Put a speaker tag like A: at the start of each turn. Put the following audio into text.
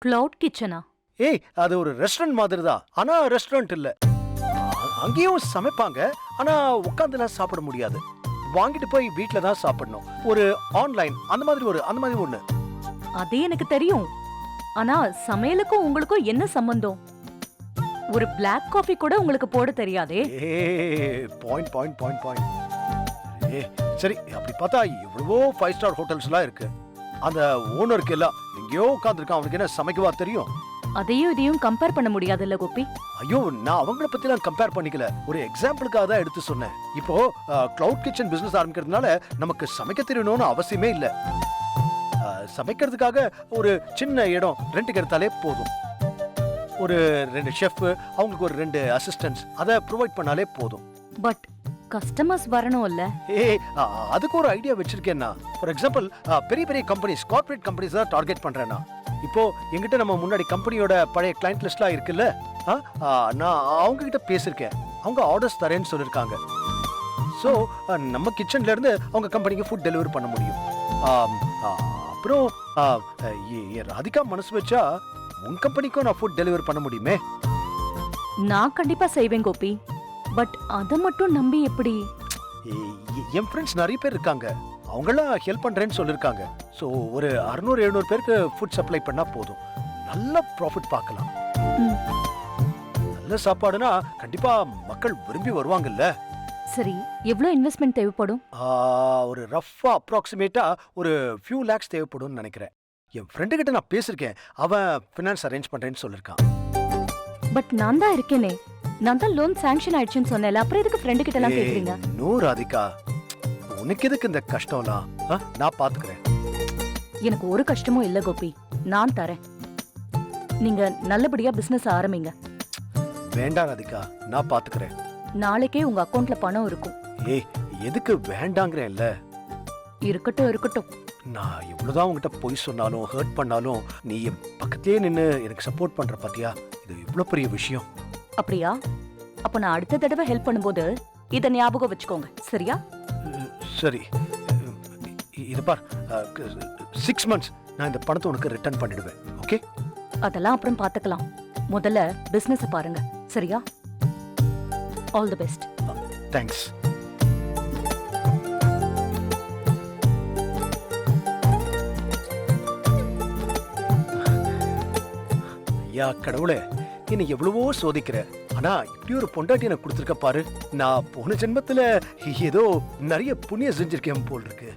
A: Cloud கிச்சனா?
B: ஏய், அது ஒரு ரெஸ்டாரண்ட் மாதிரி தான். ஆனா ரெஸ்டாரண்ட் இல்ல. அங்கேயும் சமைப்பாங்க. ஆனா உட்கார்ந்துலாம் சாப்பிட முடியாது. வாங்கிட்டு போய் வீட்ல தான் சாப்பிடணும். ஒரு ஆன்லைன் அந்த மாதிரி ஒண்ணு.
A: அது எனக்கு தெரியும். ஆனா சமையலுக்கும் உங்களுக்கும் என்ன சம்பந்தம்? ஒரு பிளாக் காஃபி கூட உங்களுக்கு போட தெரியாதே.
B: Point point point point. ஏ சரி, அப்படி பார்த்தா எவ்வளவோ 5 ஸ்டார் ஹோட்டல்ஸ்லாம் இருக்கு. அந்த ஓனருக்கு எல்லாம் எங்கேயோ உட்கார்ந்துருக்கான். அவனுக்கு என்ன சமைக்கவா தெரியும்?
A: அதையும் இதையும் கம்பேர் பண்ண முடியாதுல்ல கோபி.
B: ஐயோ, நான் அவங்கள பத்திலாம் கம்பேர் பண்ணிக்கல. ஒரு எக்ஸாம்பிளுக்காக தான் எடுத்து சொன்னேன். இப்போ கிளவுட் கிச்சன் பிசினஸ் ஆரம்பிக்கிறதுனால நமக்கு சமைக்க தெரியணும்னு அவசியமே இல்ல. சமைக்கிறதுக்காக ஒரு சின்ன இடம் ரெண்டுக்கு எடுத்தாலே போதும். ஒரு 2 ஷெஃப், அவங்களுக்கு ஒரு 2 அசிஸ்டன்ட்ஸ், அதை ப்ரொவைட் பண்ணாலே போதும்.
A: பட் கஸ்டமர்ஸ் வரணும்ல.
B: ஏய், அதுக்கு ஒரு ஐடியா வச்சிருக்கேன்னா. ஃபார் எக்ஸாம்பிள், பெரிய பெரிய கம்பெனிஸ், கார்ப்பரேட் கம்பெனிஸ் தான் டார்கெட் பண்றேன்னா. இப்போ எங்கிட்ட நம்ம முன்னாடி கம்பெனியோட பழைய கிளைண்ட் லிஸ்ட்லாம் இருக்குல்ல, நான் அவங்க கிட்ட பேசியிருக்கேன். அவங்க ஆர்டர்ஸ் தரேன்னு சொல்லியிருக்காங்க. ஸோ நம்ம கிச்சன்ல இருந்து அவங்க கம்பெனிக்கு ஃபுட் டெலிவரி பண்ண முடியும். அப்புறம் ராதிகா மனசு வச்சா உன் கம்பெனிக்கும் நான் ஃபுட் டெலிவரி பண்ண முடியுமே.
A: நான் கண்டிப்பா செய்வேன் கோபி. பட் அதை மட்டும் நம்பி எப்படி?
B: என் ஃப்ரெண்ட்ஸ் நிறைய பேர் இருக்காங்க. அவங்களாம் ஹெல்ப் பண்றேன்னு சொல்லியிருக்காங்க. ஸோ ஒரு 600-700 பேருக்கு ஃபுட் சப்ளை பண்ணா போதும். நல்ல ப்ராஃபிட் பார்க்கலாம். நல்ல சாப்பாடுனா கண்டிப்பா மக்கள் விரும்பி வருவாங்கல்ல.
A: சரி, எவ்வளவு இன்வெஸ்ட்மெண்ட் தேவைப்படும்?
B: ஒரு ரஃபா அப்ராக்சிமேட்டா ஒரு ஃபியூ லேக்ஸ் தேவைப்படும்னு நினைக்கிறேன். என் ஃப்ரெண்டு கிட்ட நான் பேசியிருக்கேன். அவன் ஃபினான்ஸ் அரேஞ்ச் பண்றேன்னு சொல்லியிருக்கான்.
A: பட் நான் தான் இருக்கேனே. நான் தான் லோன் சாங்ஷன் ஆயிடுச்சுன்னு சொன்னேன்ல. அப்புறம் எதுக்கு ஃப்ரெண்டு கிட்ட எல்லாம் கேக்குறீங்க?
B: நோ ராதிகா, உனக்கு எதுக்கு இந்த கஷ்டம்லாம்? நான் பாத்துக்கிறேன்.
A: எனக்கு ஒரு கஷ்டமும் இல்ல கோபி. நான் தரேன். நீங்க நல்லபடியா பிசினஸ் ஆரம்பிங்க.
B: வேண்டாம் ராதிகா, நான் பாத்துக்கிறேன்.
A: நாளைக்கே உங்க அக்கவுண்ட்ல பணம் இருக்கும்.
B: ஏய், எதுக்கு வேண்டாங்கிறேன்ல.
A: இருக்கட்டும் இருக்கட்டும்.
B: நான் எவ்வளவுதான் உங்ககிட்ட பொய் சொன்னாலும் ஹர்ட் பண்ணாலும் நீ என் பக்கத்திலே நின்னு எனக்கு சப்போர்ட் பண்ற பாத்தியா? இது இவ்வளவு பெரிய விஷயம்.
A: அப்படியா? அப்ப நான் அடுத்த தடவை ஹெல்ப் பண்ணும்போது இத ஞாபகம் வச்சுக்கோங்க. சரியா?
B: சரி, இது பார், 6 months நான் இந்த பணத்தை உனக்கு ரிட்டர்ன் பண்ணிடுவேன். ஓகே?
A: அதெல்லாம் அப்புறம் பாத்துக்கலாம். முதல்ல பிசினஸ் பாருங்க. சரியா? All the best.
B: தேங்க்ஸ். ஐயா கடவுளே, என்னை எவ்வளவோ சோதிக்கிற. ஆனா இப்படி ஒரு பொண்டாட்டி எனக்கு கொடுத்துருக்க பாரு. நான் போன ஜென்மத்துல ஏதோ நிறைய புண்ணியம் செஞ்சிருக்கேன் போல் இருக்கு.